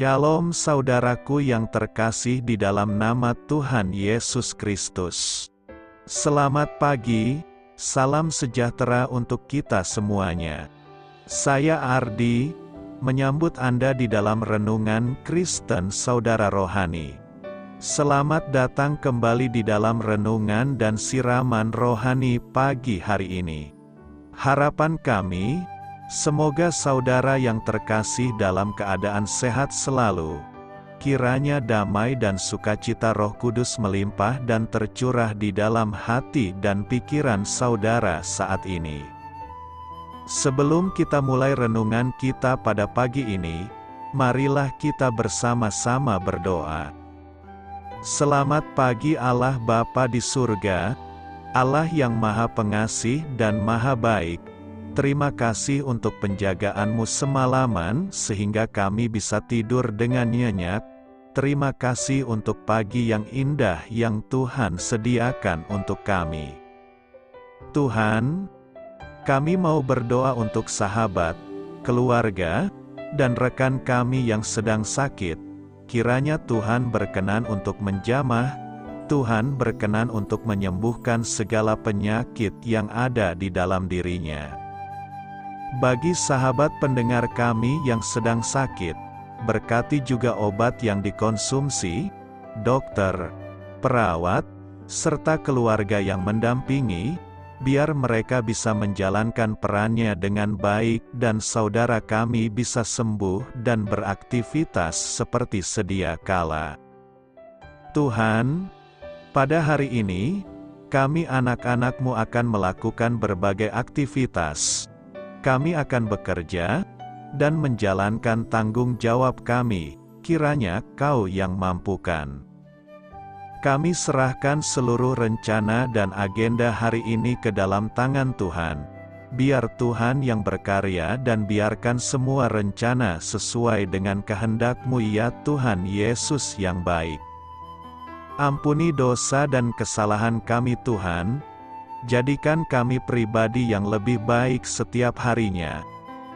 Shalom saudaraku yang terkasih di dalam nama Tuhan Yesus Kristus. Selamat pagi, salam sejahtera untuk kita semuanya. Saya Ardi, menyambut Anda di dalam renungan Kristen Saudara Rohani. Selamat datang kembali di dalam renungan dan siraman rohani pagi hari ini. Harapan kami, semoga saudara yang terkasih dalam keadaan sehat selalu. Kiranya damai dan sukacita Roh Kudus melimpah dan tercurah di dalam hati dan pikiran saudara saat ini. Sebelum kita mulai renungan kita pada pagi ini, marilah kita bersama-sama berdoa. Selamat pagi Allah Bapa di surga, Allah yang Maha Pengasih dan Maha Baik. Terima kasih untuk penjagaan-Mu semalaman sehingga kami bisa tidur dengan nyenyak. Terima kasih untuk pagi yang indah yang Tuhan sediakan untuk kami. Tuhan, kami mau berdoa untuk sahabat, keluarga, dan rekan kami yang sedang sakit. Kiranya Tuhan berkenan untuk menjamah, Tuhan berkenan untuk menyembuhkan segala penyakit yang ada di dalam dirinya. Bagi sahabat pendengar kami yang sedang sakit, berkati juga obat yang dikonsumsi, dokter, perawat, serta keluarga yang mendampingi, biar mereka bisa menjalankan perannya dengan baik dan saudara kami bisa sembuh dan beraktivitas seperti sedia kala. Tuhan, pada hari ini, kami anak-anak-Mu akan melakukan berbagai aktivitas. Kami akan bekerja dan menjalankan tanggung jawab kami, kiranya Kau yang mampukan. Kami serahkan seluruh rencana dan agenda hari ini ke dalam tangan Tuhan. Biar Tuhan yang berkarya dan biarkan semua rencana sesuai dengan kehendak-Mu ya Tuhan Yesus yang baik. Ampuni dosa dan kesalahan kami Tuhan, jadikan kami pribadi yang lebih baik setiap harinya.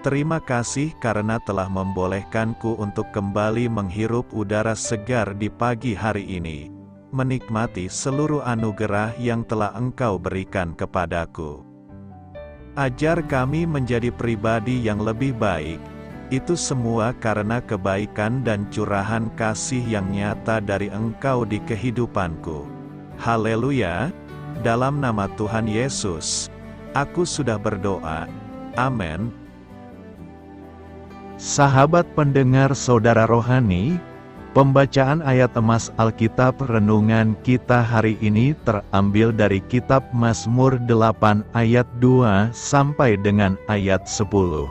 Terima kasih karena telah membolehkanku untuk kembali menghirup udara segar di pagi hari ini, menikmati seluruh anugerah yang telah Engkau berikan kepadaku. Ajar kami menjadi pribadi yang lebih baik, itu semua karena kebaikan dan curahan kasih yang nyata dari Engkau di kehidupanku. Haleluya, dalam nama Tuhan Yesus, aku sudah berdoa. Amin. Sahabat pendengar saudara rohani, pembacaan ayat emas Alkitab renungan kita hari ini terambil dari kitab Mazmur 8 ayat 2 sampai dengan ayat 10.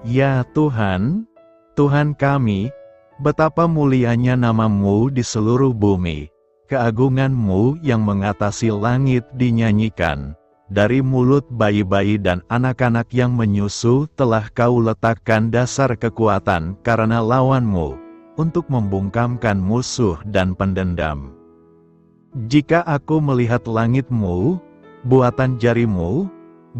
Ya Tuhan, Tuhan kami, betapa mulianya nama-Mu di seluruh bumi, keagungan-Mu yang mengatasi langit dinyanyikan. Dari mulut bayi-bayi dan anak-anak yang menyusu telah Kau letakkan dasar kekuatan karena lawan-Mu, untuk membungkamkan musuh dan pendendam. Jika aku melihat langit-Mu, buatan jari-Mu,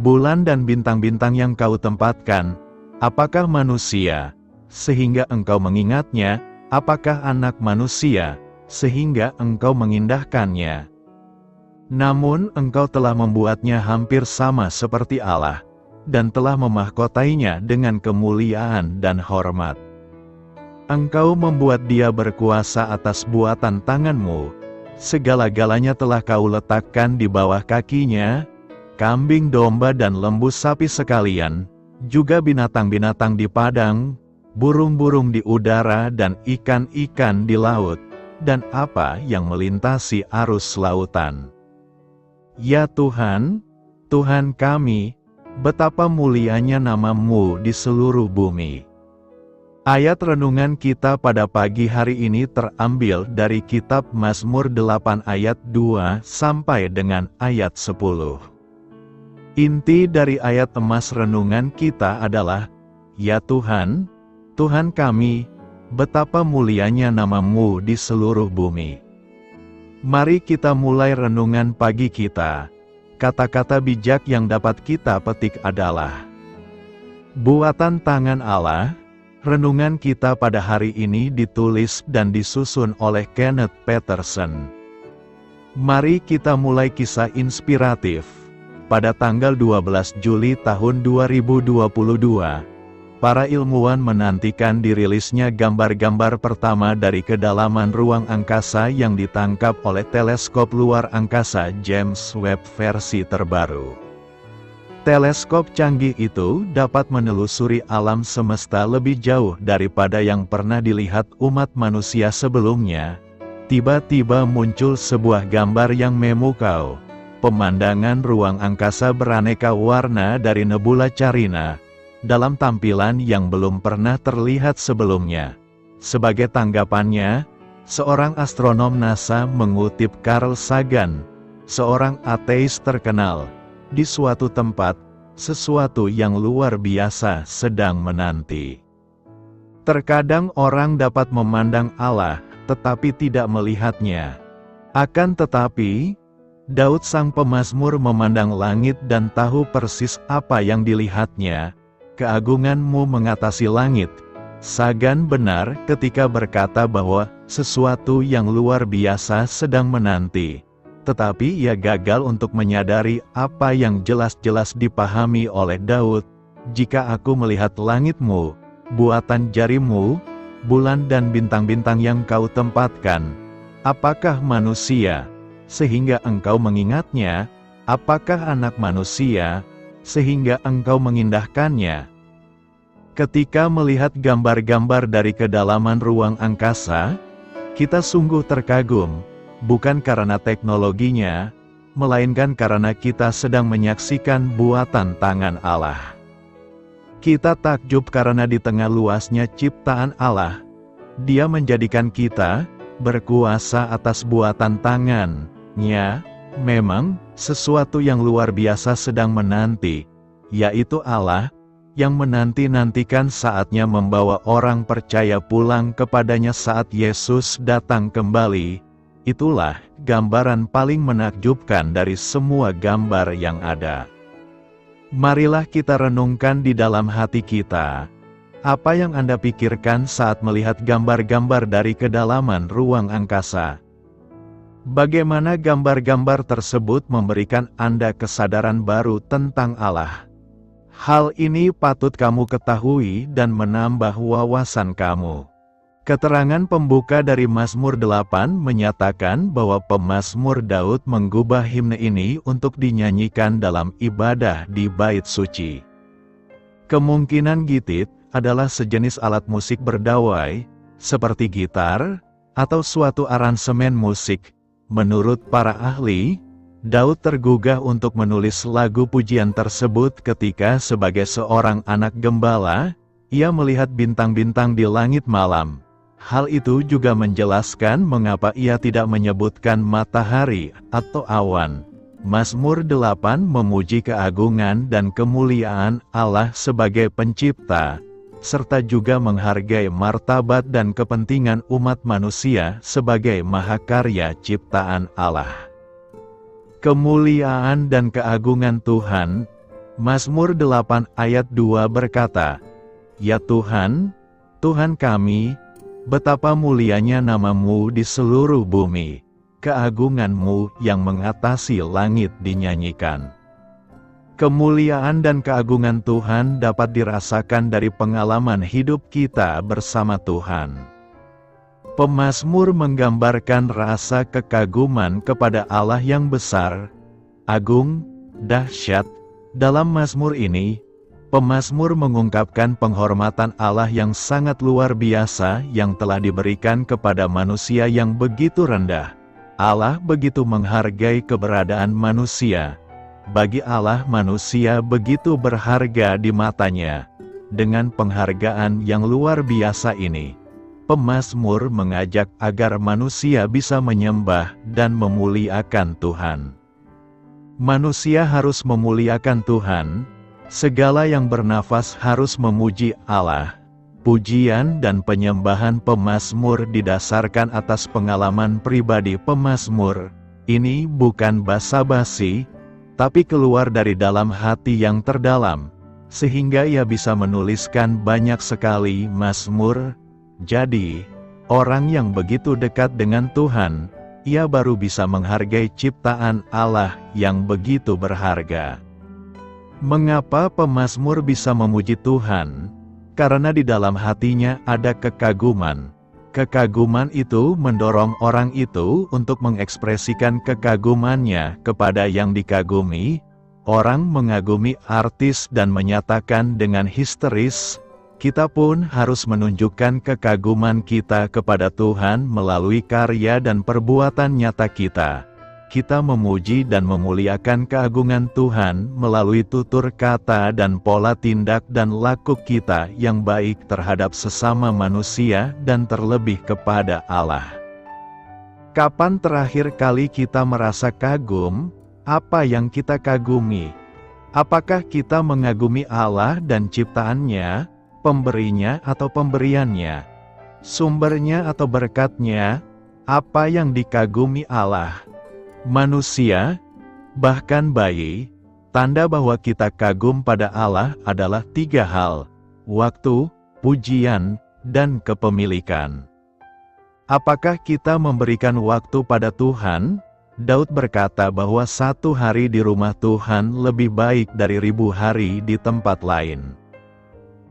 bulan dan bintang-bintang yang Kau tempatkan, apakah manusia, sehingga Engkau mengingatnya, apakah anak manusia, sehingga Engkau mengindahkannya? Namun Engkau telah membuatnya hampir sama seperti Allah, dan telah memahkotainya dengan kemuliaan dan hormat. Engkau membuat dia berkuasa atas buatan tangan-Mu, segala-galanya telah Kau letakkan di bawah kakinya, kambing domba dan lembu sapi sekalian, juga binatang-binatang di padang, burung-burung di udara dan ikan-ikan di laut, dan apa yang melintasi arus lautan. Ya Tuhan, Tuhan kami, betapa mulianya nama-Mu di seluruh bumi. Ayat renungan kita pada pagi hari ini terambil dari kitab Mazmur 8 ayat 2 sampai dengan ayat 10. Inti dari ayat emas renungan kita adalah, Ya Tuhan, Tuhan kami, betapa mulianya nama-Mu di seluruh bumi. Mari kita mulai renungan pagi kita. Kata-kata bijak yang dapat kita petik adalah, buatan tangan Allah, Renungan kita pada hari ini ditulis dan disusun oleh Kenneth Peterson. Mari kita mulai kisah inspiratif. Pada tanggal 12 Juli tahun 2022, para ilmuwan menantikan dirilisnya gambar-gambar pertama dari kedalaman ruang angkasa yang ditangkap oleh teleskop luar angkasa James Webb versi terbaru. Teleskop canggih itu dapat menelusuri alam semesta lebih jauh daripada yang pernah dilihat umat manusia sebelumnya. Tiba-tiba muncul sebuah gambar yang memukau. Pemandangan ruang angkasa beraneka warna dari nebula Carina, dalam tampilan yang belum pernah terlihat sebelumnya. Sebagai tanggapannya, seorang astronom NASA mengutip Carl Sagan, seorang ateis terkenal, di suatu tempat, sesuatu yang luar biasa sedang menanti. Terkadang orang dapat memandang Allah, tetapi tidak melihatnya. Akan tetapi, Daud sang pemazmur memandang langit dan tahu persis apa yang dilihatnya. Keagunganmu mengatasi langit. Sagan benar ketika berkata bahwa sesuatu yang luar biasa sedang menanti. Tetapi ia gagal untuk menyadari apa yang jelas-jelas dipahami oleh Daud. Jika aku melihat langitmu, buatan jarimu, bulan dan bintang-bintang yang kau tempatkan, apakah manusia, sehingga engkau mengingatnya? Apakah anak manusia, sehingga engkau mengindahkannya? Ketika melihat gambar-gambar dari kedalaman ruang angkasa, kita sungguh terkagum. Bukan karena teknologinya, melainkan karena kita sedang menyaksikan buatan tangan Allah. Kita takjub karena di tengah luasnya ciptaan Allah, Dia menjadikan kita berkuasa atas buatan tangan-Nya. Memang, sesuatu yang luar biasa sedang menanti, yaitu Allah, yang menanti-nantikan saatnya membawa orang percaya pulang kepadanya saat Yesus datang kembali. Itulah gambaran paling menakjubkan dari semua gambar yang ada. Marilah kita renungkan di dalam hati kita. Apa yang Anda pikirkan saat melihat gambar-gambar dari kedalaman ruang angkasa? Bagaimana gambar-gambar tersebut memberikan Anda kesadaran baru tentang Allah? Hal ini patut kamu ketahui dan menambah wawasan kamu. Keterangan pembuka dari Mazmur 8 menyatakan bahwa pemazmur Daud menggubah himne ini untuk dinyanyikan dalam ibadah di bait suci. Kemungkinan gitar adalah sejenis alat musik berdawai, seperti gitar, atau suatu aransemen musik. Menurut para ahli, Daud tergugah untuk menulis lagu pujian tersebut ketika sebagai seorang anak gembala, ia melihat bintang-bintang di langit malam. Hal itu juga menjelaskan mengapa ia tidak menyebutkan matahari atau awan. Mazmur 8 memuji keagungan dan kemuliaan Allah sebagai pencipta, serta juga menghargai martabat dan kepentingan umat manusia sebagai mahakarya ciptaan Allah. Kemuliaan dan keagungan Tuhan. Mazmur 8 ayat 2 berkata, "Ya Tuhan, Tuhan kami, betapa mulianya nama-Mu di seluruh bumi, keagungan-Mu yang mengatasi langit dinyanyikan." Kemuliaan dan keagungan Tuhan dapat dirasakan dari pengalaman hidup kita bersama Tuhan. Pemazmur menggambarkan rasa kekaguman kepada Allah yang besar, agung, dahsyat. Dalam mazmur ini, pemazmur mengungkapkan penghormatan Allah yang sangat luar biasa yang telah diberikan kepada manusia yang begitu rendah. Allah begitu menghargai keberadaan manusia. Bagi Allah manusia begitu berharga di matanya. Dengan penghargaan yang luar biasa ini, pemazmur mengajak agar manusia bisa menyembah dan memuliakan Tuhan. Manusia harus memuliakan Tuhan. Segala yang bernafas harus memuji Allah. Pujian dan penyembahan pemazmur didasarkan atas pengalaman pribadi pemazmur. Ini bukan basa-basi, tapi keluar dari dalam hati yang terdalam. sehingga ia bisa menuliskan banyak sekali mazmur. Jadi, orang yang begitu dekat dengan Tuhan, ia baru bisa menghargai ciptaan Allah yang begitu berharga. Mengapa pemazmur bisa memuji Tuhan? Karena di dalam hatinya ada kekaguman. Kekaguman itu mendorong orang itu untuk mengekspresikan kekagumannya kepada yang dikagumi. Orang mengagumi artis dan menyatakan dengan histeris, kita pun harus menunjukkan kekaguman kita kepada Tuhan melalui karya dan perbuatan nyata kita. Kita memuji dan memuliakan keagungan Tuhan melalui tutur kata dan pola tindak dan laku kita yang baik terhadap sesama manusia dan terlebih kepada Allah. Kapan terakhir kali kita merasa kagum? Apa yang kita kagumi? Apakah kita mengagumi Allah dan ciptaannya, pemberinya atau pemberiannya, sumbernya atau berkatnya? Apa yang dikagumi Allah? Manusia, bahkan bayi. Tanda bahwa kita kagum pada Allah adalah 3 hal: waktu, pujian, dan kepemilikan. Apakah kita memberikan waktu pada Tuhan? Daud berkata bahwa 1 hari di rumah Tuhan lebih baik dari 1000 hari di tempat lain.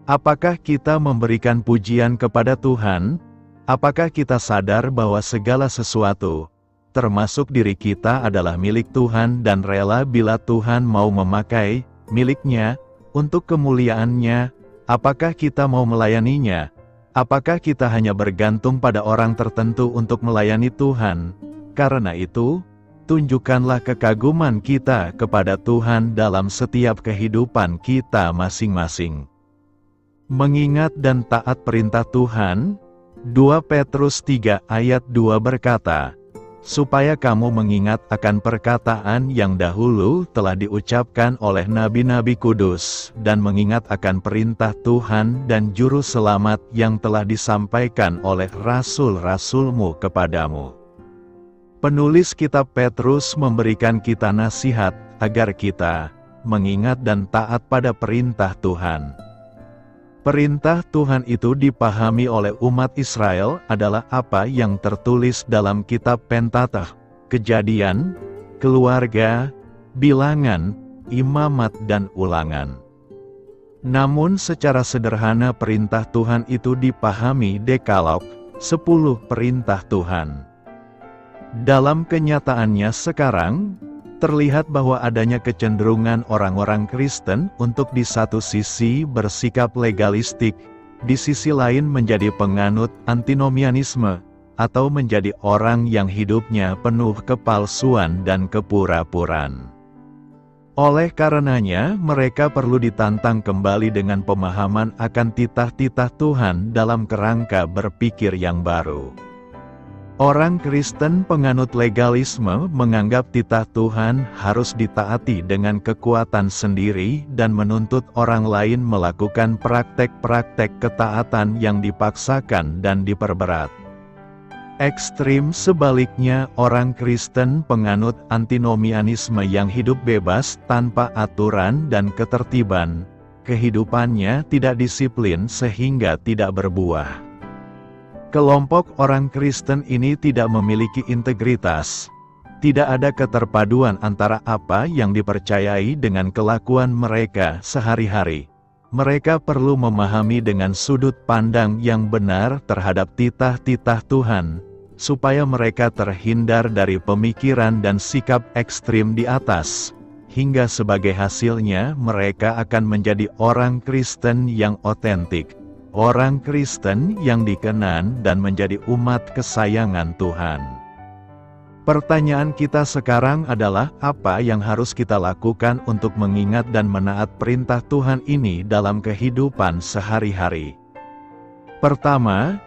Apakah kita memberikan pujian kepada Tuhan? Apakah kita sadar bahwa segala sesuatu, termasuk diri kita, adalah milik Tuhan dan rela bila Tuhan mau memakai miliknya untuk kemuliaannya? Apakah kita mau melayaninya? Apakah kita hanya bergantung pada orang tertentu untuk melayani Tuhan? Karena itu, tunjukkanlah kekaguman kita kepada Tuhan dalam setiap kehidupan kita masing-masing. Mengingat dan taat perintah Tuhan. 2 Petrus 3 ayat 2 berkata, supaya kamu mengingat akan perkataan yang dahulu telah diucapkan oleh nabi-nabi kudus, dan mengingat akan perintah Tuhan dan juru selamat yang telah disampaikan oleh rasul-rasulmu kepadamu. Penulis kitab Petrus memberikan kita nasihat agar kita mengingat dan taat pada perintah Tuhan. Perintah Tuhan itu dipahami oleh umat Israel adalah apa yang tertulis dalam kitab Pentateuch, Kejadian, Keluarga, Bilangan, Imamat dan Ulangan. Namun secara sederhana perintah Tuhan itu dipahami Dekalog, 10 perintah Tuhan. Dalam kenyataannya sekarang, terlihat bahwa adanya kecenderungan orang-orang Kristen untuk di satu sisi bersikap legalistik, di sisi lain menjadi penganut antinomianisme, atau menjadi orang yang hidupnya penuh kepalsuan dan kepura-puraan. Oleh karenanya, mereka perlu ditantang kembali dengan pemahaman akan titah-titah Tuhan dalam kerangka berpikir yang baru. Orang Kristen penganut legalisme menganggap titah Tuhan harus ditaati dengan kekuatan sendiri dan menuntut orang lain melakukan praktek-praktek ketaatan yang dipaksakan dan diperberat. Ekstrim sebaliknya, orang Kristen penganut antinomianisme yang hidup bebas tanpa aturan dan ketertiban. Kehidupannya tidak disiplin sehingga tidak berbuah. Kelompok orang Kristen ini tidak memiliki integritas. Tidak ada keterpaduan antara apa yang dipercayai dengan kelakuan mereka sehari-hari. Mereka perlu memahami dengan sudut pandang yang benar terhadap titah-titah Tuhan, supaya mereka terhindar dari pemikiran dan sikap ekstrim di atas, hingga sebagai hasilnya mereka akan menjadi orang Kristen yang otentik. Orang Kristen yang dikenan dan menjadi umat kesayangan Tuhan. Pertanyaan kita sekarang adalah, apa yang harus kita lakukan untuk mengingat dan menaat perintah Tuhan ini dalam kehidupan sehari-hari? Pertama,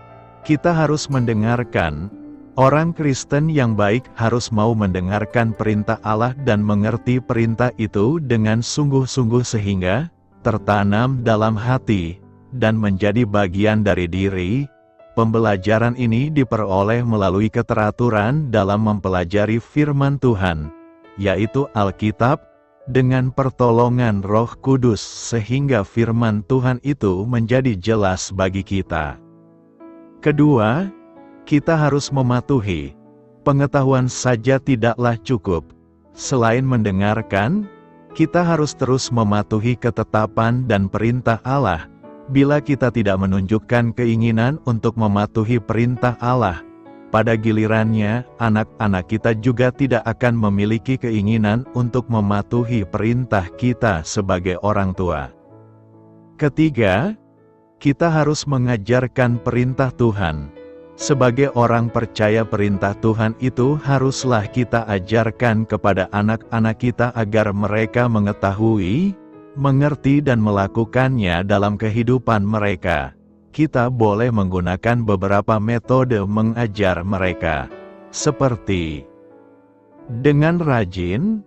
kita harus mendengarkan. Orang Kristen yang baik harus mau mendengarkan perintah Allah dan mengerti perintah itu dengan sungguh-sungguh sehingga tertanam dalam hati dan menjadi bagian dari diri. Pembelajaran ini diperoleh melalui keteraturan dalam mempelajari firman Tuhan, yaitu Alkitab, dengan pertolongan Roh Kudus sehingga firman Tuhan itu menjadi jelas bagi kita. Kedua, kita harus mematuhi. Pengetahuan saja tidaklah cukup. Selain mendengarkan, kita harus terus mematuhi ketetapan dan perintah Allah. Bila kita tidak menunjukkan keinginan untuk mematuhi perintah Allah, pada gilirannya, anak-anak kita juga tidak akan memiliki keinginan untuk mematuhi perintah kita sebagai orang tua. Ketiga, kita harus mengajarkan perintah Tuhan. Sebagai orang percaya, perintah Tuhan itu haruslah kita ajarkan kepada anak-anak kita agar mereka mengetahui, mengerti dan melakukannya dalam kehidupan mereka. Kita boleh menggunakan beberapa metode mengajar mereka, seperti dengan rajin.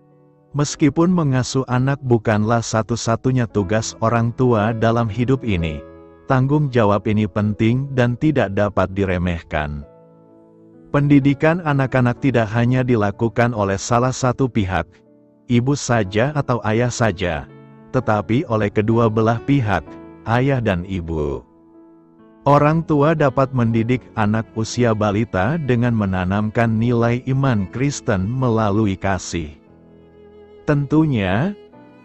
Meskipun mengasuh anak bukanlah satu-satunya tugas orang tua dalam hidup ini, tanggung jawab ini penting dan tidak dapat diremehkan. Pendidikan anak-anak tidak hanya dilakukan oleh salah satu pihak, ibu saja atau ayah saja, tetapi oleh kedua belah pihak, ayah dan ibu. Orang tua dapat mendidik anak usia balita dengan menanamkan nilai iman Kristen melalui kasih. Tentunya,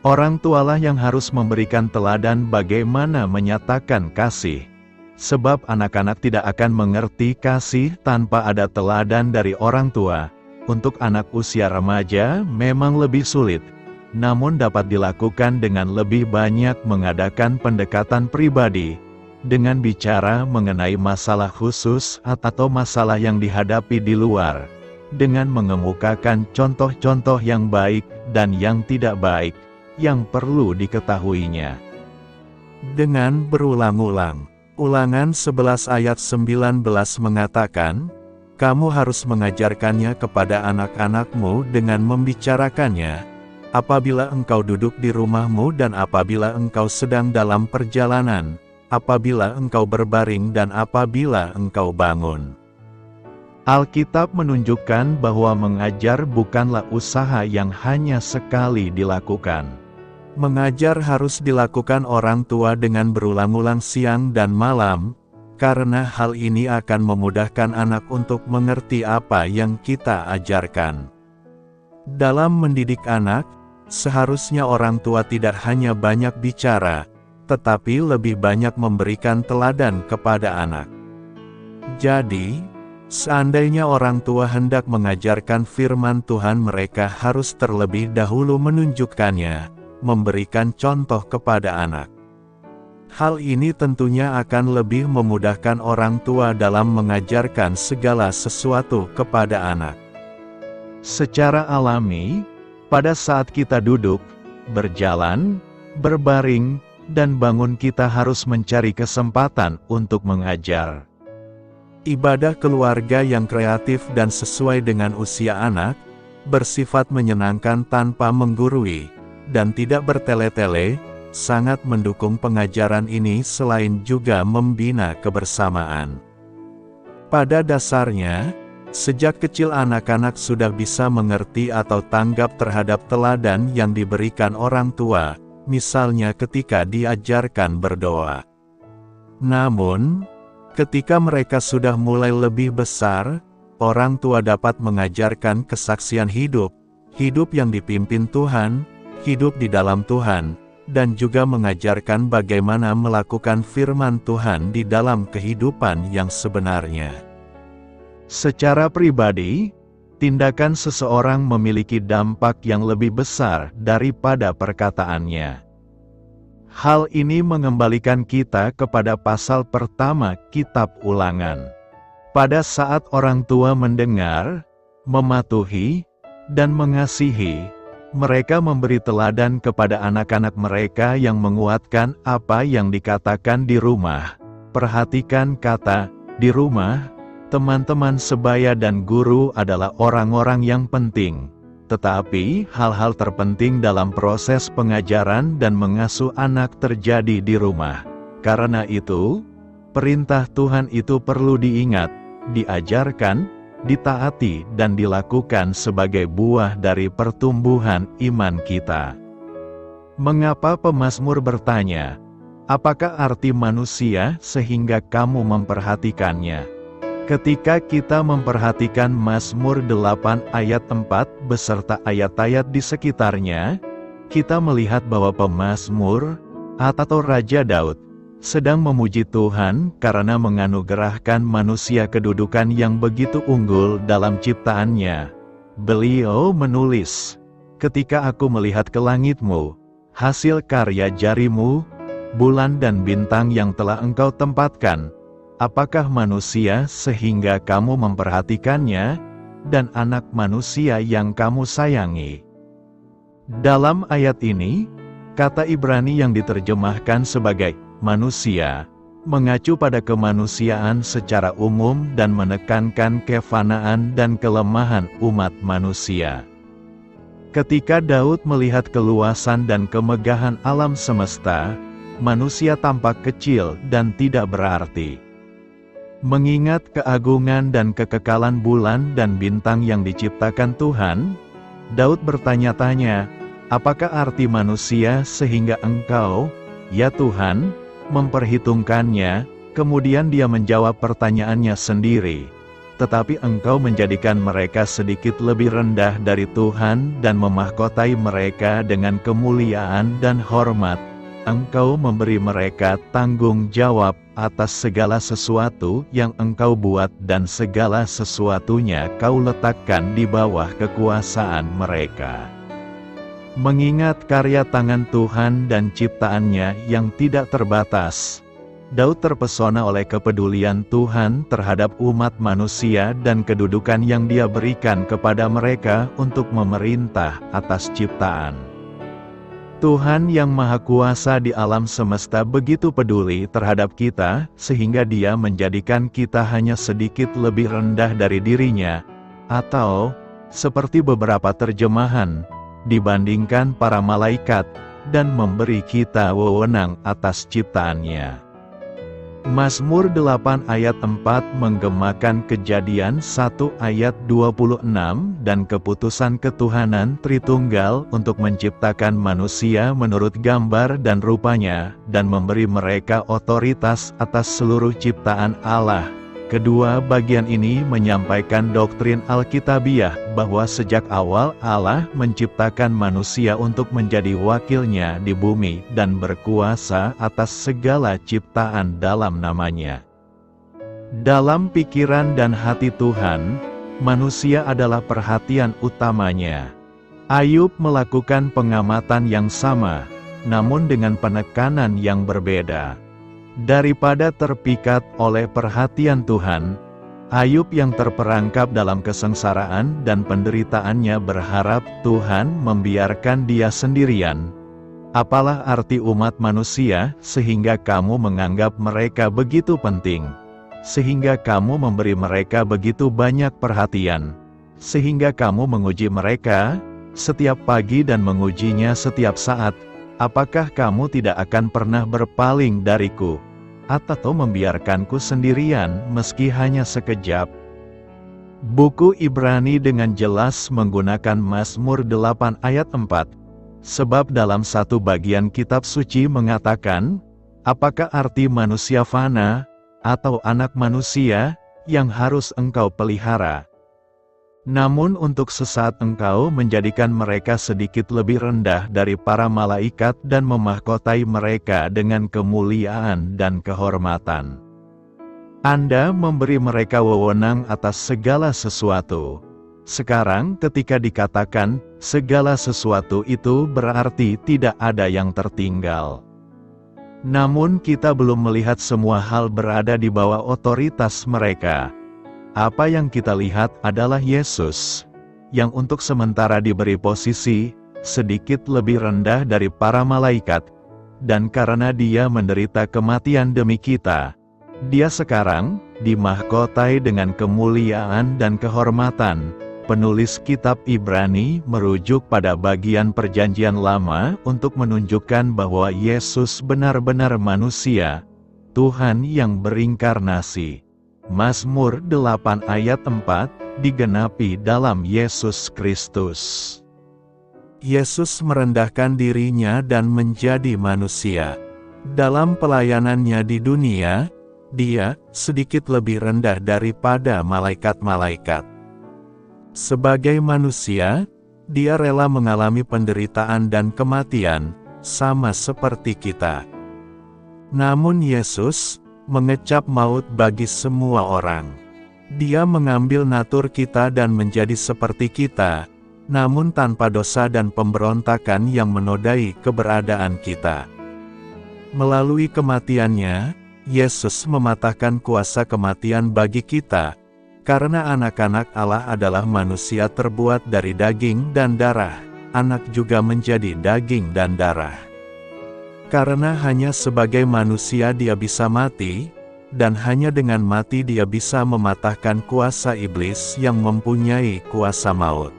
orang tualah yang harus memberikan teladan bagaimana menyatakan kasih. Sebab anak-anak tidak akan mengerti kasih tanpa ada teladan dari orang tua. Untuk anak usia remaja memang lebih sulit, namun dapat dilakukan dengan lebih banyak mengadakan pendekatan pribadi, dengan bicara mengenai masalah khusus atau masalah yang dihadapi di luar, dengan mengemukakan contoh-contoh yang baik dan yang tidak baik, yang perlu diketahuinya. Dengan berulang-ulang, Ulangan 11 ayat 19 mengatakan, kamu harus mengajarkannya kepada anak-anakmu dengan membicarakannya, apabila engkau duduk di rumahmu dan apabila engkau sedang dalam perjalanan, apabila engkau berbaring dan apabila engkau bangun. Alkitab menunjukkan bahwa mengajar bukanlah usaha yang hanya sekali dilakukan. Mengajar harus dilakukan orang tua dengan berulang-ulang siang dan malam, karena hal ini akan memudahkan anak untuk mengerti apa yang kita ajarkan. Dalam mendidik anak, seharusnya orang tua tidak hanya banyak bicara, tetapi lebih banyak memberikan teladan kepada anak. Jadi, seandainya orang tua hendak mengajarkan firman Tuhan, mereka harus terlebih dahulu menunjukkannya, memberikan contoh kepada anak. Hal ini tentunya akan lebih memudahkan orang tua dalam mengajarkan segala sesuatu kepada anak. Secara alami, pada saat kita duduk, berjalan, berbaring, dan bangun, kita harus mencari kesempatan untuk mengajar. Ibadah keluarga yang kreatif dan sesuai dengan usia anak, bersifat menyenangkan tanpa menggurui, dan tidak bertele-tele, sangat mendukung pengajaran ini selain juga membina kebersamaan. Pada dasarnya, sejak kecil anak-anak sudah bisa mengerti atau tanggap terhadap teladan yang diberikan orang tua, misalnya ketika diajarkan berdoa. Namun, ketika mereka sudah mulai lebih besar, orang tua dapat mengajarkan kesaksian hidup, hidup yang dipimpin Tuhan, hidup di dalam Tuhan, dan juga mengajarkan bagaimana melakukan firman Tuhan di dalam kehidupan yang sebenarnya. Secara pribadi, tindakan seseorang memiliki dampak yang lebih besar daripada perkataannya. Hal ini mengembalikan kita kepada pasal pertama Kitab Ulangan. Pada saat orang tua mendengar, mematuhi, dan mengasihi, mereka memberi teladan kepada anak-anak mereka yang menguatkan apa yang dikatakan di rumah. Perhatikan kata, di rumah. Teman-teman sebaya dan guru adalah orang-orang yang penting. Tetapi, hal-hal terpenting dalam proses pengajaran dan mengasuh anak terjadi di rumah. Karena itu, perintah Tuhan itu perlu diingat, diajarkan, ditaati dan dilakukan sebagai buah dari pertumbuhan iman kita. Mengapa pemazmur bertanya, apakah arti manusia sehingga kamu memperhatikannya? Ketika kita memperhatikan Mazmur 8 ayat 4 beserta ayat-ayat di sekitarnya, kita melihat bahwa pemazmur atau Raja Daud sedang memuji Tuhan karena menganugerahkan manusia kedudukan yang begitu unggul dalam ciptaannya. Beliau menulis, "Ketika aku melihat ke langitmu, hasil karya jarimu, bulan dan bintang yang telah engkau tempatkan, apakah manusia sehingga kamu memperhatikannya, dan anak manusia yang kamu sayangi?" Dalam ayat ini, kata Ibrani yang diterjemahkan sebagai manusia, mengacu pada kemanusiaan secara umum dan menekankan kefanaan dan kelemahan umat manusia. Ketika Daud melihat keluasan dan kemegahan alam semesta, manusia tampak kecil dan tidak berarti. Mengingat keagungan dan kekekalan bulan dan bintang yang diciptakan Tuhan, Daud bertanya-tanya, apakah arti manusia sehingga engkau, ya Tuhan, memperhitungkannya? Kemudian dia menjawab pertanyaannya sendiri. Tetapi engkau menjadikan mereka sedikit lebih rendah dari Tuhan dan memahkotai mereka dengan kemuliaan dan hormat. Engkau memberi mereka tanggung jawab atas segala sesuatu yang engkau buat dan segala sesuatunya kau letakkan di bawah kekuasaan mereka. Mengingat karya tangan Tuhan dan ciptaannya yang tidak terbatas, Daud terpesona oleh kepedulian Tuhan terhadap umat manusia dan kedudukan yang Dia berikan kepada mereka untuk memerintah atas ciptaan. Tuhan yang Maha Kuasa di alam semesta begitu peduli terhadap kita, sehingga Dia menjadikan kita hanya sedikit lebih rendah dari dirinya, atau, seperti beberapa terjemahan, dibandingkan para malaikat, dan memberi kita wewenang atas ciptaannya. Mazmur 8 ayat 4 menggemakan Kejadian 1 ayat 26 dan keputusan ketuhanan Tritunggal untuk menciptakan manusia menurut gambar dan rupanya, dan memberi mereka otoritas atas seluruh ciptaan Allah. Kedua bagian ini menyampaikan doktrin Alkitabiah bahwa sejak awal Allah menciptakan manusia untuk menjadi wakilnya di bumi dan berkuasa atas segala ciptaan dalam namanya. Dalam pikiran dan hati Tuhan, manusia adalah perhatian utamanya. Ayub melakukan pengamatan yang sama, namun dengan penekanan yang berbeda. Daripada terpikat oleh perhatian Tuhan, Ayub yang terperangkap dalam kesengsaraan dan penderitaannya berharap Tuhan membiarkan dia sendirian. Apalah arti umat manusia sehingga kamu menganggap mereka begitu penting? Sehingga kamu memberi mereka begitu banyak perhatian? Sehingga kamu menguji mereka setiap pagi dan mengujinya setiap saat? Apakah kamu tidak akan pernah berpaling dariku, atau membiarkanku sendirian meski hanya sekejap? Buku Ibrani dengan jelas menggunakan Mazmur 8 ayat 4, sebab dalam satu bagian kitab suci mengatakan, apakah arti manusia fana, atau anak manusia, yang harus engkau pelihara? Namun untuk sesaat engkau menjadikan mereka sedikit lebih rendah dari para malaikat dan memahkotai mereka dengan kemuliaan dan kehormatan. Anda memberi mereka wewenang atas segala sesuatu. Sekarang ketika dikatakan segala sesuatu itu berarti tidak ada yang tertinggal. Namun kita belum melihat semua hal berada di bawah otoritas mereka. Apa yang kita lihat adalah Yesus, yang untuk sementara diberi posisi sedikit lebih rendah dari para malaikat, dan karena Dia menderita kematian demi kita, Dia sekarang dimahkotai dengan kemuliaan dan kehormatan. Penulis kitab Ibrani merujuk pada bagian Perjanjian Lama untuk menunjukkan bahwa Yesus benar-benar manusia, Tuhan yang berinkarnasi. Mazmur 8 ayat 4 digenapi dalam Yesus Kristus. Yesus merendahkan dirinya dan menjadi manusia. Dalam pelayanannya di dunia, Dia sedikit lebih rendah daripada malaikat-malaikat. Sebagai manusia, Dia rela mengalami penderitaan dan kematian, sama seperti kita. Namun Yesus mengecap maut bagi semua orang. Dia mengambil natur kita dan menjadi seperti kita, namun tanpa dosa dan pemberontakan yang menodai keberadaan kita. Melalui kematiannya, Yesus mematahkan kuasa kematian bagi kita, karena anak-anak Allah adalah manusia terbuat dari daging dan darah, anak juga menjadi daging dan darah. Karena hanya sebagai manusia Dia bisa mati, dan hanya dengan mati Dia bisa mematahkan kuasa iblis yang mempunyai kuasa maut.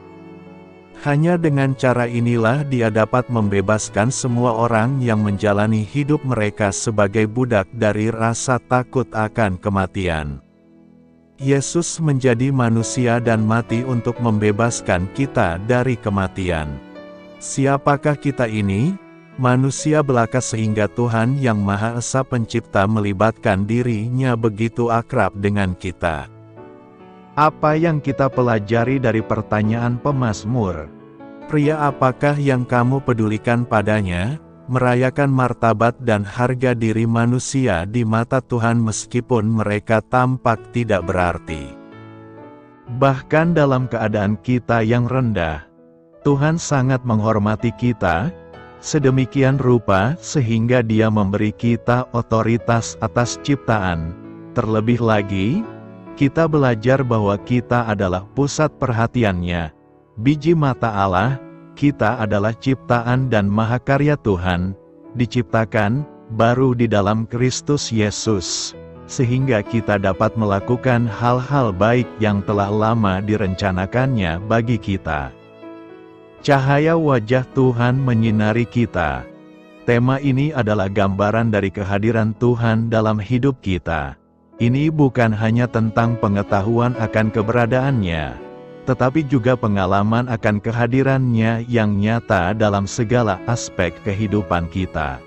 Hanya dengan cara inilah Dia dapat membebaskan semua orang yang menjalani hidup mereka sebagai budak dari rasa takut akan kematian. Yesus menjadi manusia dan mati untuk membebaskan kita dari kematian. Siapakah kita ini? Manusia belaka sehingga Tuhan Yang Maha Esa Pencipta melibatkan dirinya begitu akrab dengan kita. Apa yang kita pelajari dari pertanyaan pemazmur? Pria apakah yang kamu pedulikan padanya? Merayakan martabat dan harga diri manusia di mata Tuhan meskipun mereka tampak tidak berarti. Bahkan dalam keadaan kita yang rendah, Tuhan sangat menghormati kita, sedemikian rupa sehingga Dia memberi kita otoritas atas ciptaan. Terlebih lagi, kita belajar bahwa kita adalah pusat perhatiannya, biji mata Allah, kita adalah ciptaan dan mahakarya Tuhan, diciptakan baru di dalam Kristus Yesus, sehingga kita dapat melakukan hal-hal baik yang telah lama direncanakannya bagi kita. Cahaya wajah Tuhan menyinari kita. Tema ini adalah gambaran dari kehadiran Tuhan dalam hidup kita. Ini bukan hanya tentang pengetahuan akan keberadaannya, tetapi juga pengalaman akan kehadirannya yang nyata dalam segala aspek kehidupan kita.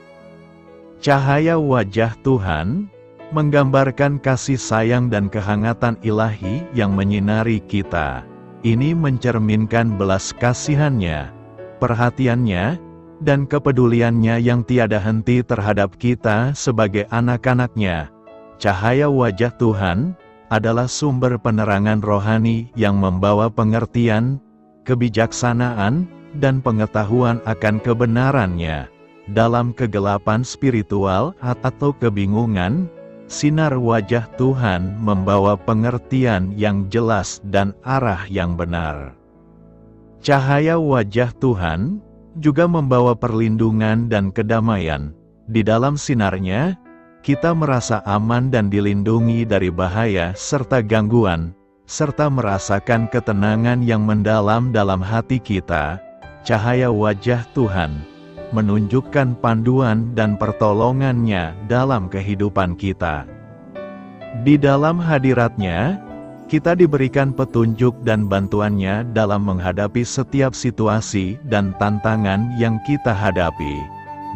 Cahaya wajah Tuhan menggambarkan kasih sayang dan kehangatan ilahi yang menyinari kita. Ini mencerminkan belas kasihannya, perhatiannya, dan kepeduliannya yang tiada henti terhadap kita sebagai anak-anaknya. Cahaya wajah Tuhan adalah sumber penerangan rohani yang membawa pengertian, kebijaksanaan, dan pengetahuan akan kebenarannya. Dalam kegelapan spiritual atau kebingungan, sinar wajah Tuhan membawa pengertian yang jelas dan arah yang benar. Cahaya wajah Tuhan juga membawa perlindungan dan kedamaian. Di dalam sinarnya, kita merasa aman dan dilindungi dari bahaya serta gangguan, serta merasakan ketenangan yang mendalam dalam hati kita. Cahaya wajah Tuhan menunjukkan panduan dan pertolongannya dalam kehidupan kita. Di dalam hadiratnya, kita diberikan petunjuk dan bantuannya dalam menghadapi setiap situasi dan tantangan yang kita hadapi.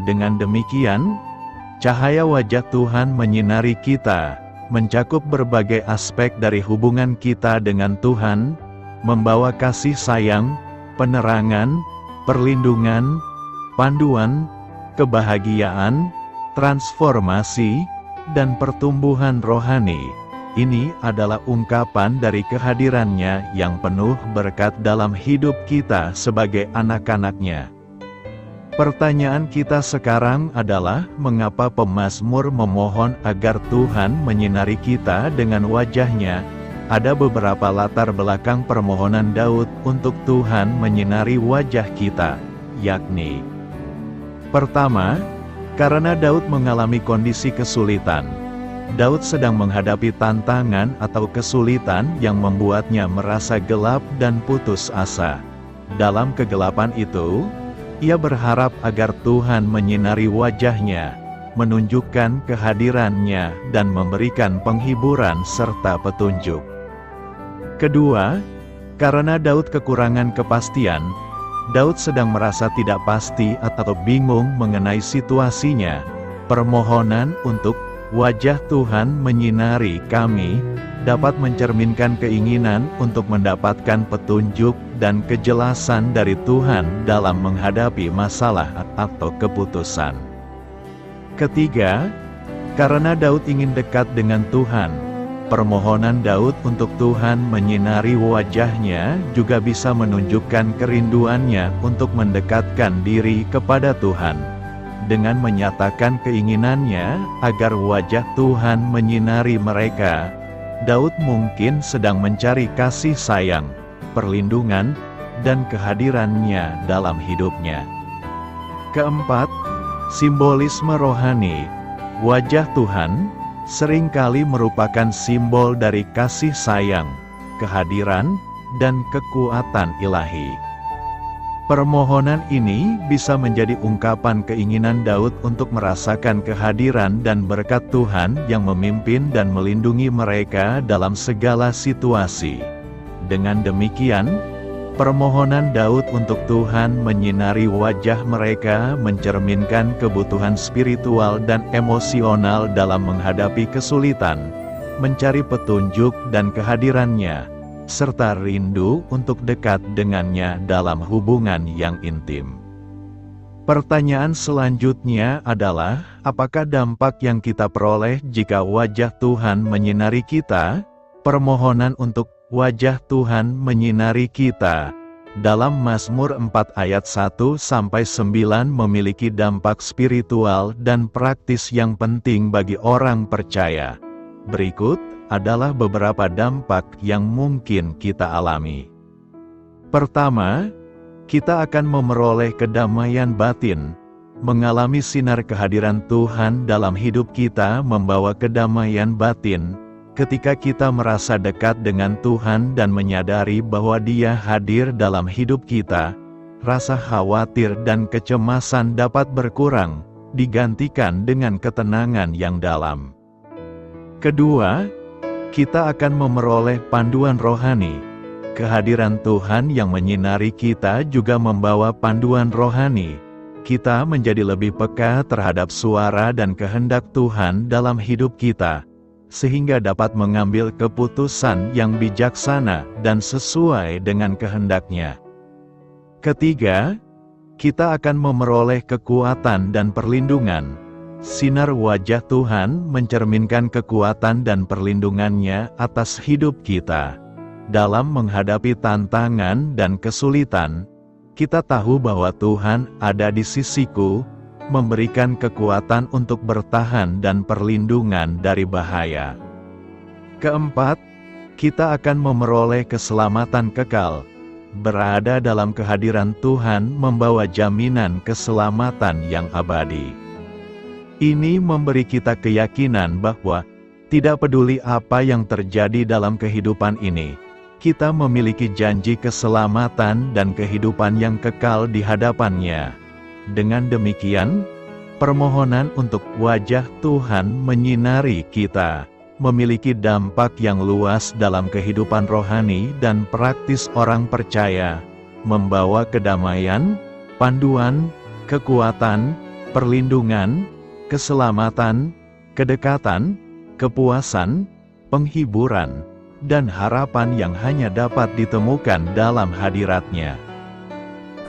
Dengan demikian, cahaya wajah Tuhan menyinari kita, mencakup berbagai aspek dari hubungan kita dengan Tuhan, membawa kasih sayang, penerangan, perlindungan, panduan, kebahagiaan, transformasi, dan pertumbuhan rohani. Ini adalah ungkapan dari kehadirannya yang penuh berkat dalam hidup kita sebagai anak-anaknya. Pertanyaan kita sekarang adalah, mengapa pemazmur memohon agar Tuhan menyinari kita dengan wajahnya? Ada beberapa latar belakang permohonan Daud untuk Tuhan menyinari wajah kita, yakni: pertama, karena Daud mengalami kondisi kesulitan. Daud sedang menghadapi tantangan atau kesulitan yang membuatnya merasa gelap dan putus asa. Dalam kegelapan itu, ia berharap agar Tuhan menyinari wajahnya, menunjukkan kehadirannya, dan memberikan penghiburan serta petunjuk. Kedua, karena Daud kekurangan kepastian, Daud sedang merasa tidak pasti atau bingung mengenai situasinya. Permohonan untuk "Wajah Tuhan menyinari kami" dapat mencerminkan keinginan untuk mendapatkan petunjuk dan kejelasan dari Tuhan dalam menghadapi masalah atau keputusan. Ketiga, karena Daud ingin dekat dengan Tuhan, permohonan Daud untuk Tuhan menyinari wajahnya juga bisa menunjukkan kerinduannya untuk mendekatkan diri kepada Tuhan. Dengan menyatakan keinginannya agar wajah Tuhan menyinari mereka, Daud mungkin sedang mencari kasih sayang, perlindungan, dan kehadirannya dalam hidupnya. Keempat, simbolisme rohani. Wajah Tuhan seringkali merupakan simbol dari kasih sayang, kehadiran, dan kekuatan ilahi. Permohonan ini bisa menjadi ungkapan keinginan Daud untuk merasakan kehadiran dan berkat Tuhan yang memimpin dan melindungi mereka dalam segala situasi. Dengan demikian, permohonan Daud untuk Tuhan menyinari wajah mereka mencerminkan kebutuhan spiritual dan emosional dalam menghadapi kesulitan, mencari petunjuk dan kehadirannya, serta rindu untuk dekat dengannya dalam hubungan yang intim. Pertanyaan selanjutnya adalah, apakah dampak yang kita peroleh jika wajah Tuhan menyinari kita? Permohonan untuk wajah Tuhan menyinari kita dalam Mazmur 4 ayat 1-9 memiliki dampak spiritual dan praktis yang penting bagi orang percaya. Berikut adalah beberapa dampak yang mungkin kita alami. Pertama, kita akan memperoleh kedamaian batin. Mengalami sinar kehadiran Tuhan dalam hidup kita membawa kedamaian batin. Ketika kita merasa dekat dengan Tuhan dan menyadari bahwa Dia hadir dalam hidup kita, rasa khawatir dan kecemasan dapat berkurang, digantikan dengan ketenangan yang dalam. Kedua, kita akan memperoleh panduan rohani. Kehadiran Tuhan yang menyinari kita juga membawa panduan rohani. Kita menjadi lebih peka terhadap suara dan kehendak Tuhan dalam hidup kita, sehingga dapat mengambil keputusan yang bijaksana dan sesuai dengan kehendak-Nya. Ketiga, kita akan memperoleh kekuatan dan perlindungan. Sinar wajah Tuhan mencerminkan kekuatan dan perlindungan-Nya atas hidup kita. Dalam menghadapi tantangan dan kesulitan, kita tahu bahwa Tuhan ada di sisiku, memberikan kekuatan untuk bertahan dan perlindungan dari bahaya. Keempat, kita akan memperoleh keselamatan kekal. Berada dalam kehadiran Tuhan membawa jaminan keselamatan yang abadi. Ini memberi kita keyakinan bahwa, tidak peduli apa yang terjadi dalam kehidupan ini, kita memiliki janji keselamatan dan kehidupan yang kekal di hadapan-Nya. Dengan demikian, permohonan untuk wajah Tuhan menyinari kita, memiliki dampak yang luas dalam kehidupan rohani dan praktis orang percaya, membawa kedamaian, panduan, kekuatan, perlindungan, keselamatan, kedekatan, kepuasan, penghiburan, dan harapan yang hanya dapat ditemukan dalam hadirat-Nya.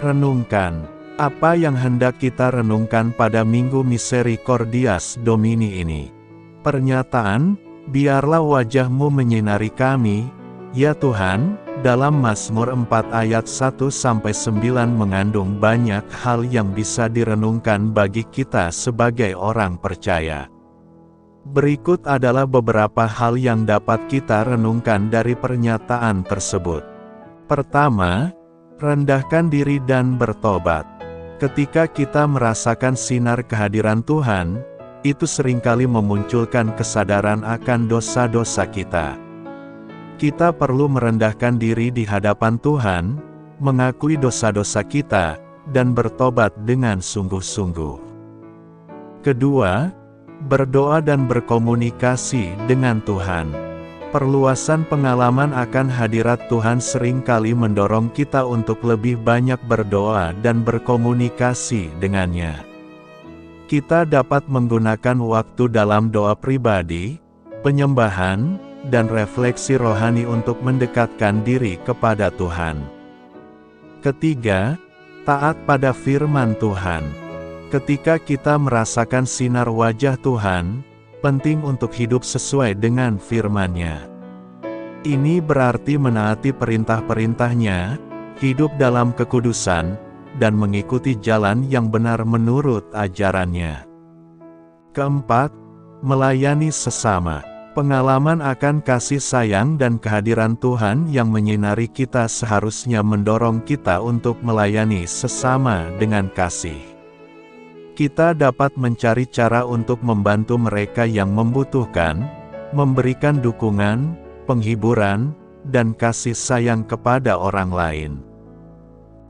Renungkan, apa yang hendak kita renungkan pada Minggu Misericordias Domini ini? Pernyataan, biarlah wajah-Mu menyinari kami, ya Tuhan, dalam Mazmur 4 ayat 1-9 mengandung banyak hal yang bisa direnungkan bagi kita sebagai orang percaya. Berikut adalah beberapa hal yang dapat kita renungkan dari pernyataan tersebut. Pertama, rendahkan diri dan bertobat. Ketika kita merasakan sinar kehadiran Tuhan, itu seringkali memunculkan kesadaran akan dosa-dosa kita. Kita perlu merendahkan diri di hadapan Tuhan, mengakui dosa-dosa kita, dan bertobat dengan sungguh-sungguh. Kedua, berdoa dan berkomunikasi dengan Tuhan. Perluasan pengalaman akan hadirat Tuhan seringkali mendorong kita untuk lebih banyak berdoa dan berkomunikasi dengannya. Kita dapat menggunakan waktu dalam doa pribadi, penyembahan, dan refleksi rohani untuk mendekatkan diri kepada Tuhan. Ketiga, taat pada firman Tuhan. Ketika kita merasakan sinar wajah Tuhan, penting untuk hidup sesuai dengan firman-Nya. Ini berarti menaati perintah-perintahnya, hidup dalam kekudusan, dan mengikuti jalan yang benar menurut ajarannya. Keempat, melayani sesama. Pengalaman akan kasih sayang dan kehadiran Tuhan yang menyinari kita seharusnya mendorong kita untuk melayani sesama dengan kasih. Kita dapat mencari cara untuk membantu mereka yang membutuhkan, memberikan dukungan, penghiburan, dan kasih sayang kepada orang lain.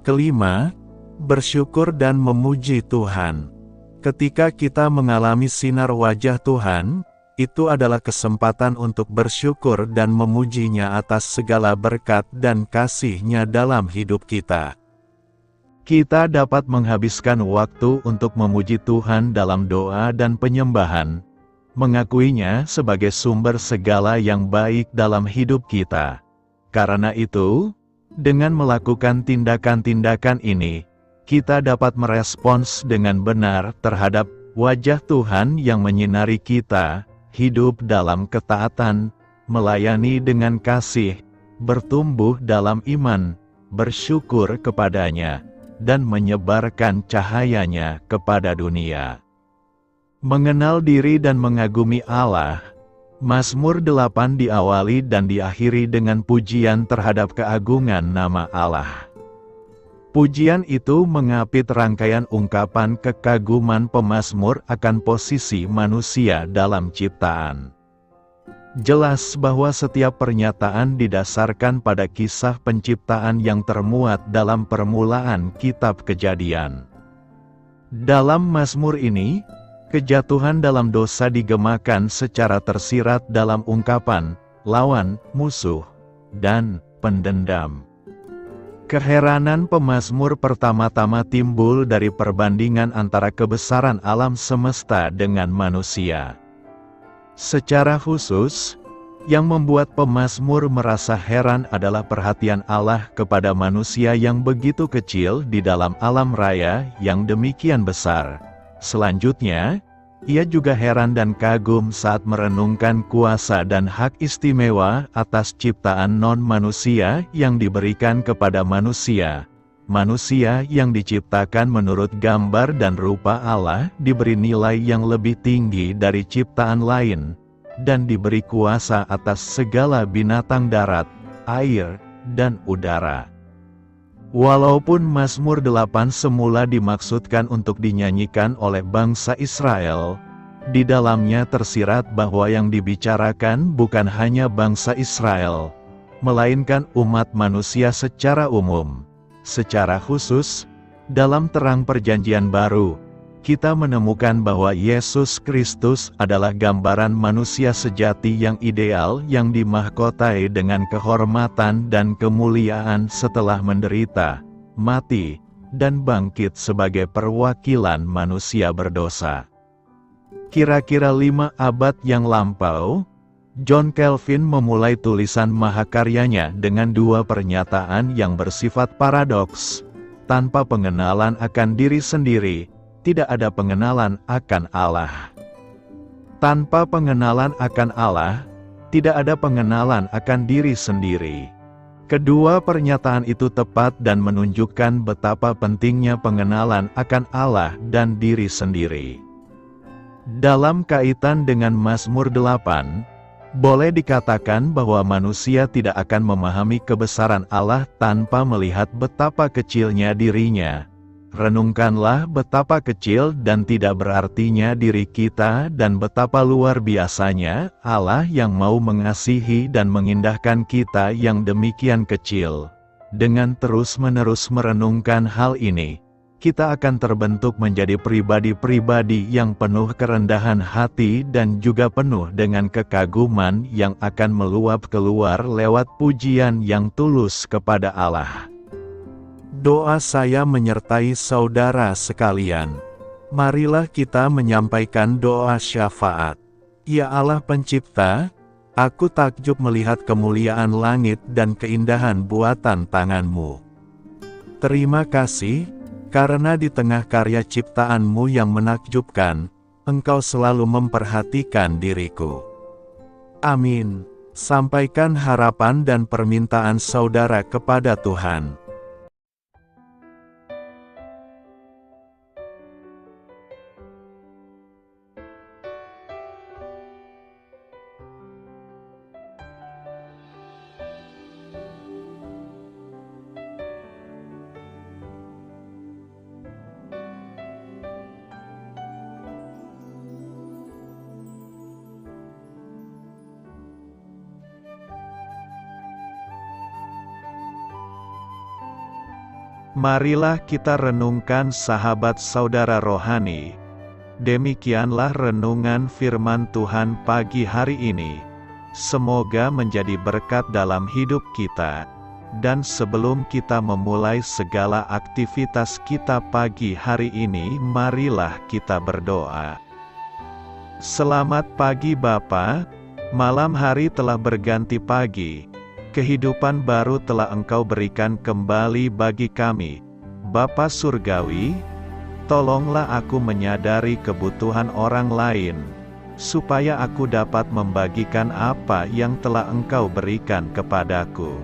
Kelima, bersyukur dan memuji Tuhan. Ketika kita mengalami sinar wajah Tuhan, itu adalah kesempatan untuk bersyukur dan memuji-Nya atas segala berkat dan kasih-Nya dalam hidup kita. Kita dapat menghabiskan waktu untuk memuji Tuhan dalam doa dan penyembahan, mengakuinya sebagai sumber segala yang baik dalam hidup kita. Karena itu, dengan melakukan tindakan-tindakan ini, kita dapat merespons dengan benar terhadap wajah Tuhan yang menyinari kita, hidup dalam ketaatan, melayani dengan kasih, bertumbuh dalam iman, bersyukur kepada-Nya, dan menyebarkan cahaya-Nya kepada dunia. Mengenal diri dan mengagumi Allah. Mazmur 8 diawali dan diakhiri dengan pujian terhadap keagungan nama Allah. Pujian itu mengapit rangkaian ungkapan kekaguman pemazmur akan posisi manusia dalam ciptaan. Jelas bahwa setiap pernyataan didasarkan pada kisah penciptaan yang termuat dalam permulaan kitab Kejadian. Dalam mazmur ini, kejatuhan dalam dosa digemakan secara tersirat dalam ungkapan, lawan, musuh, dan pendendam. Keheranan pemazmur pertama-tama timbul dari perbandingan antara kebesaran alam semesta dengan manusia. Secara khusus, yang membuat pemazmur merasa heran adalah perhatian Allah kepada manusia yang begitu kecil di dalam alam raya yang demikian besar. Selanjutnya, ia juga heran dan kagum saat merenungkan kuasa dan hak istimewa atas ciptaan non-manusia yang diberikan kepada manusia. Manusia yang diciptakan menurut gambar dan rupa Allah diberi nilai yang lebih tinggi dari ciptaan lain, dan diberi kuasa atas segala binatang darat, air, dan udara. Walaupun Mazmur 8 semula dimaksudkan untuk dinyanyikan oleh bangsa Israel, di dalamnya tersirat bahwa yang dibicarakan bukan hanya bangsa Israel, melainkan umat manusia secara umum. Secara khusus, dalam terang Perjanjian Baru, kita menemukan bahwa Yesus Kristus adalah gambaran manusia sejati yang ideal yang dimahkotai dengan kehormatan dan kemuliaan setelah menderita, mati, dan bangkit sebagai perwakilan manusia berdosa. Kira-kira 5 abad yang lampau, John Calvin memulai tulisan mahakaryanya dengan 2 pernyataan yang bersifat paradoks. Tanpa pengenalan akan diri sendiri, tidak ada pengenalan akan Allah. Tanpa pengenalan akan Allah, tidak ada pengenalan akan diri sendiri. Kedua pernyataan itu tepat dan menunjukkan betapa pentingnya pengenalan akan Allah dan diri sendiri. Dalam kaitan dengan Mazmur 8, boleh dikatakan bahwa manusia tidak akan memahami kebesaran Allah tanpa melihat betapa kecilnya dirinya. Renungkanlah betapa kecil dan tidak berartinya diri kita dan betapa luar biasanya Allah yang mau mengasihi dan mengindahkan kita yang demikian kecil. Dengan terus-menerus merenungkan hal ini, kita akan terbentuk menjadi pribadi-pribadi yang penuh kerendahan hati dan juga penuh dengan kekaguman yang akan meluap keluar lewat pujian yang tulus kepada Allah. Doa saya menyertai saudara sekalian. Marilah kita menyampaikan doa syafaat. Ya Allah Pencipta, aku takjub melihat kemuliaan langit dan keindahan buatan tangan-Mu. Terima kasih, karena di tengah karya ciptaan-Mu yang menakjubkan, Engkau selalu memperhatikan diriku. Amin. Sampaikan harapan dan permintaan saudara kepada Tuhan. Marilah kita renungkan sahabat saudara rohani. Demikianlah renungan firman Tuhan pagi hari ini. Semoga menjadi berkat dalam hidup kita. Dan sebelum kita memulai segala aktivitas kita pagi hari ini, marilah kita berdoa. Selamat pagi Bapa, malam hari telah berganti pagi. Kehidupan baru telah Engkau berikan kembali bagi kami. Bapa Surgawi, tolonglah aku menyadari kebutuhan orang lain, supaya aku dapat membagikan apa yang telah Engkau berikan kepadaku.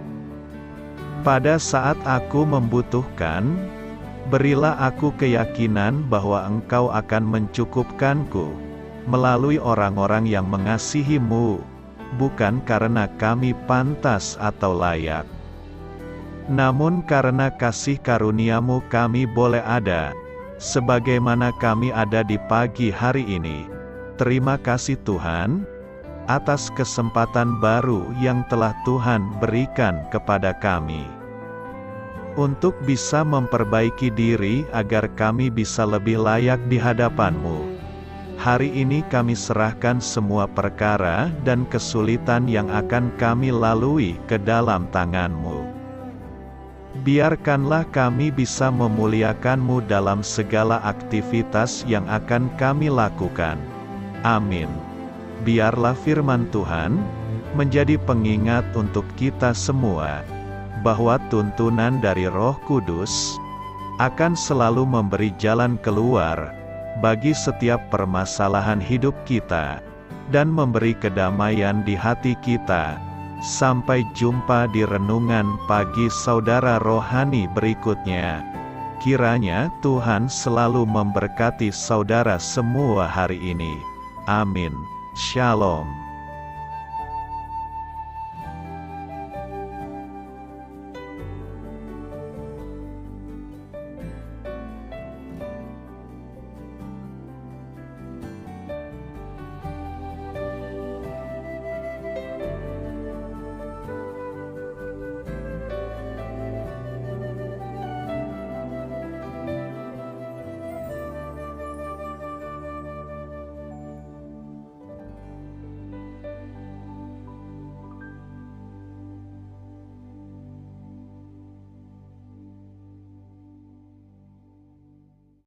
Pada saat aku membutuhkan, berilah aku keyakinan bahwa Engkau akan mencukupkanku, melalui orang-orang yang mengasihi-Mu, bukan karena kami pantas atau layak, namun karena kasih karunia-Mu kami boleh ada, sebagaimana kami ada di pagi hari ini. Terima kasih Tuhan, atas kesempatan baru yang telah Tuhan berikan kepada kami, untuk bisa memperbaiki diri agar kami bisa lebih layak di hadapan-Mu. Hari ini kami serahkan semua perkara dan kesulitan yang akan kami lalui ke dalam tangan-Mu. Biarkanlah kami bisa memuliakan-Mu dalam segala aktivitas yang akan kami lakukan. Amin. Biarlah firman Tuhan menjadi pengingat untuk kita semua, bahwa tuntunan dari Roh Kudus akan selalu memberi jalan keluar bagi setiap permasalahan hidup kita, dan memberi kedamaian di hati kita. Sampai jumpa di renungan pagi saudara rohani berikutnya. Kiranya Tuhan selalu memberkati saudara semua hari ini. Amin. Shalom.